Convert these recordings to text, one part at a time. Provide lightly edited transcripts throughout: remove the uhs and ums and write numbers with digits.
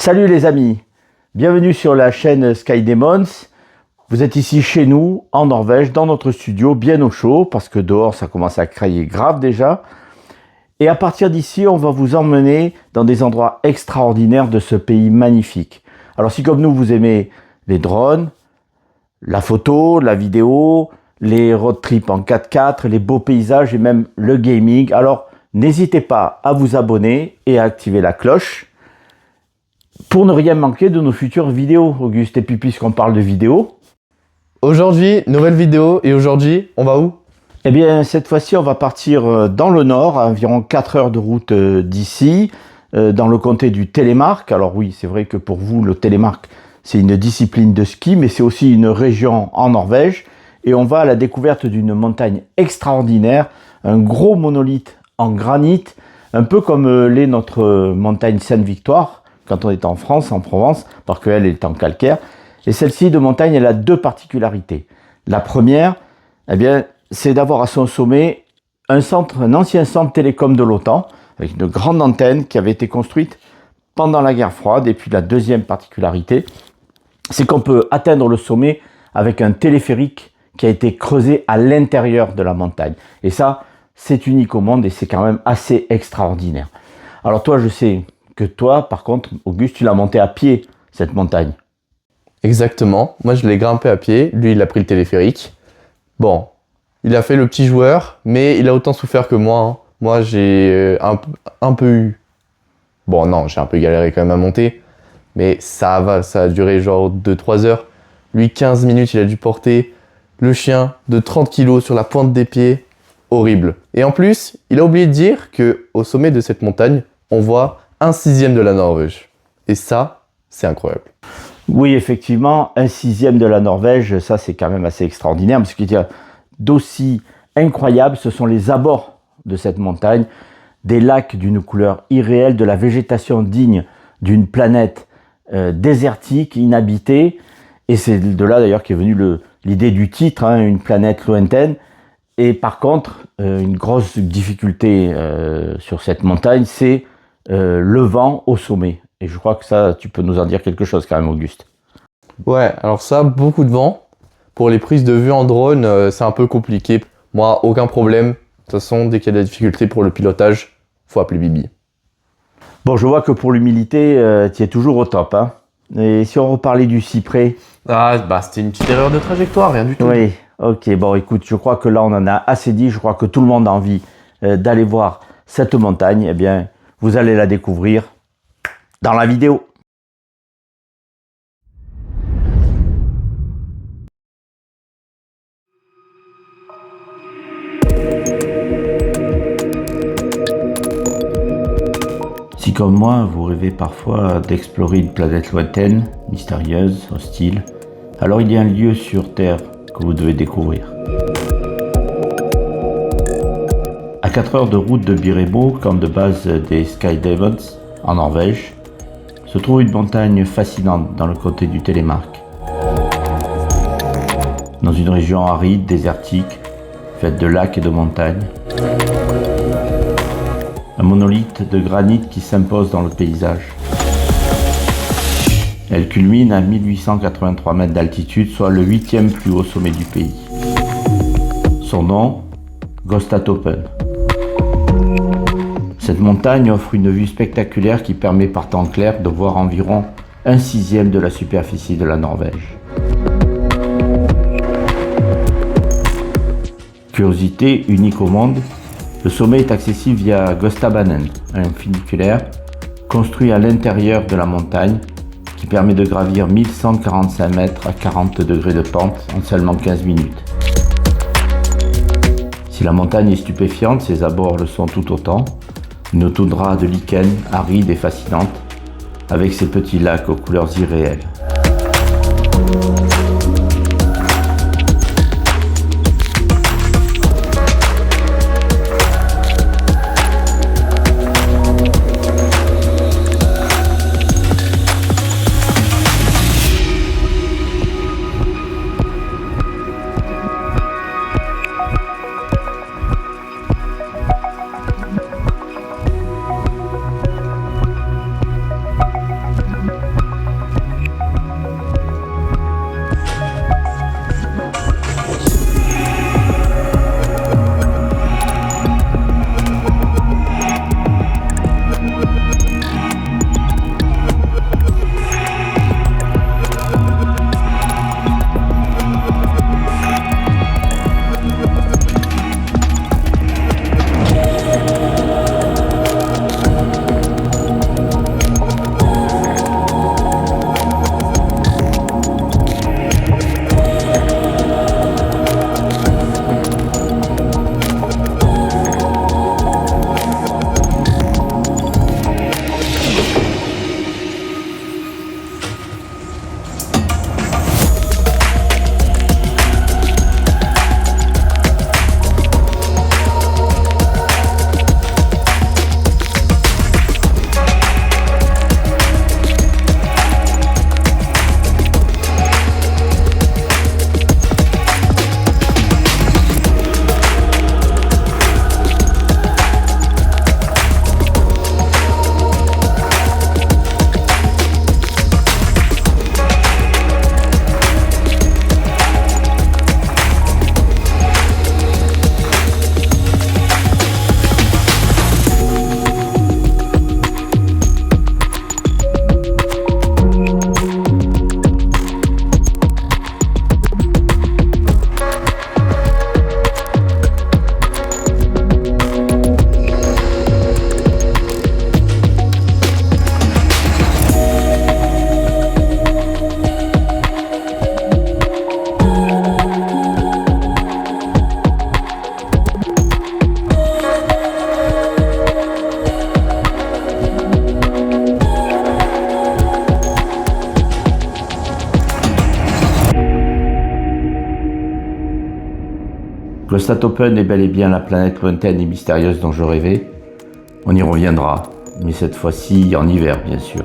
Salut les amis, bienvenue sur la chaîne Sky Demons. Vous êtes ici chez nous, en Norvège, dans notre studio, bien au chaud, parce que dehors ça commence à crailler grave déjà. Et à partir d'ici, on va vous emmener dans des endroits extraordinaires de ce pays magnifique. Alors si comme nous, vous aimez les drones, la photo, la vidéo, les road trips en 4x4, les beaux paysages et même le gaming, alors n'hésitez pas à vous abonner et à activer la cloche pour ne rien manquer de nos futures vidéos, Auguste. Et puis puisqu'on parle de vidéos, aujourd'hui, nouvelle vidéo, et aujourd'hui, on va où? eh bien cette fois-ci on va partir dans le nord, à environ 4 heures de route d'ici, dans le comté du Telemark. Alors oui, c'est vrai que pour vous, le Telemark, c'est une discipline de ski, mais c'est aussi une région en Norvège. Et on va à la découverte d'une montagne extraordinaire, un gros monolithe en granit, un peu comme l'est notre montagne Sainte-Victoire, quand on est en France, en Provence, parce qu'elle est en calcaire. Et celle-ci de montagne, elle a deux particularités. La première, eh bien, c'est d'avoir à son sommet un ancien centre télécom de l'OTAN, avec une grande antenne qui avait été construite pendant la guerre froide. Et puis la deuxième particularité, c'est qu'on peut atteindre le sommet avec un téléphérique qui a été creusé à l'intérieur de la montagne. Et ça, c'est unique au monde et c'est quand même assez extraordinaire. Alors toi, je sais que toi, par contre, Auguste, tu l'as monté à pied, cette montagne. Exactement, moi je l'ai grimpé à pied, lui il a pris le téléphérique. Bon, il a fait le petit joueur, mais il a autant souffert que moi. Hein. Moi j'ai un peu eu... Bon non, j'ai un peu galéré quand même à monter, mais ça va, ça a duré genre 2-3 heures. Lui 15 minutes, il a dû porter le chien de 30 kilos sur la pointe des pieds. Horrible. Et en plus, il a oublié de dire qu'au sommet de cette montagne, on voit 1/6 de la Norvège. Et ça, c'est incroyable. Oui, effectivement, 1/6 de la Norvège, ça c'est quand même assez extraordinaire. Mais ce qui est d'aussi incroyable, ce sont les abords de cette montagne, des lacs d'une couleur irréelle, de la végétation digne d'une planète désertique, inhabitée. Et c'est de là d'ailleurs qu'est venue l'idée du titre, hein, une planète lointaine. Et par contre, une grosse difficulté sur cette montagne, c'est le vent au sommet. Et je crois que ça, tu peux nous en dire quelque chose quand même, Auguste. Ouais, alors ça, beaucoup de vent. Pour les prises de vue en drone, c'est un peu compliqué. Moi, aucun problème. De toute façon, dès qu'il y a des difficultés pour le pilotage, faut appeler Bibi. Bon, je vois que pour l'humilité, tu es toujours au top. Hein. Et si on reparlait du cyprès? Ah, bah c'était une petite erreur de trajectoire, rien du tout. Oui, ok. Bon, écoute, je crois que là, on en a assez dit. Je crois que tout le monde a envie d'aller voir cette montagne. Eh bien, vous allez la découvrir dans la vidéo. Si comme moi, vous rêvez parfois d'explorer une planète lointaine, mystérieuse, hostile, alors il y a un lieu sur Terre que vous devez découvrir. À 4 heures de route de Biremo, camp de base des Sky Demons, en Norvège, se trouve une montagne fascinante dans le comté du Telemark. Dans une région aride, désertique, faite de lacs et de montagnes, un monolithe de granit qui s'impose dans le paysage. Elle culmine à 1883 mètres d'altitude, soit le 8e plus haut sommet du pays. Son nom, Gostatoppen. Cette montagne offre une vue spectaculaire qui permet par temps clair de voir environ 1/6 de la superficie de la Norvège. Curiosité unique au monde, le sommet est accessible via Gostabanen, un funiculaire construit à l'intérieur de la montagne qui permet de gravir 1145 mètres à 40 degrés de pente en seulement 15 minutes. Si la montagne est stupéfiante, ses abords le sont tout autant. Une toundra de lichen aride et fascinante, avec ses petits lacs aux couleurs irréelles. Donc le Stat Open est bel et bien la planète lointaine et mystérieuse dont je rêvais. On y reviendra, mais cette fois-ci en hiver bien sûr.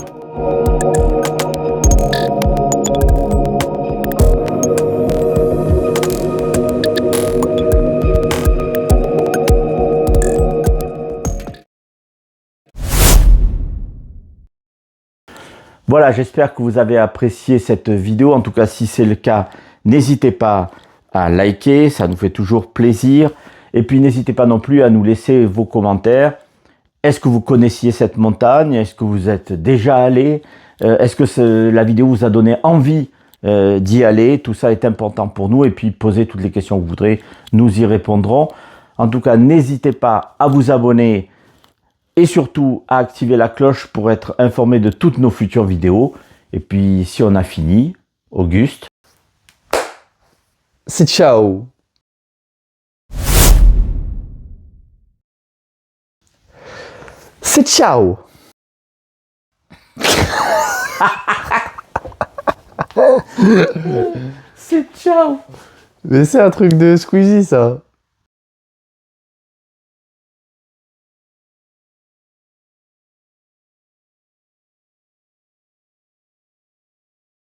Voilà, j'espère que vous avez apprécié cette vidéo. En tout cas, si c'est le cas, n'hésitez pas à liker, ça nous fait toujours plaisir. Et puis, n'hésitez pas non plus à nous laisser vos commentaires. Est-ce que vous connaissiez cette montagne? Est-ce que vous êtes déjà allé? Est-ce que la vidéo vous a donné envie d'y aller? Tout ça est important pour nous. Et puis, posez toutes les questions que vous voudrez, nous y répondrons. En tout cas, n'hésitez pas à vous abonner et surtout à activer la cloche pour être informé de toutes nos futures vidéos. Et puis, si on a fini, Auguste, C'est ciao. C'est ciao. c'est ciao. Mais c'est un truc de Squeezie ça.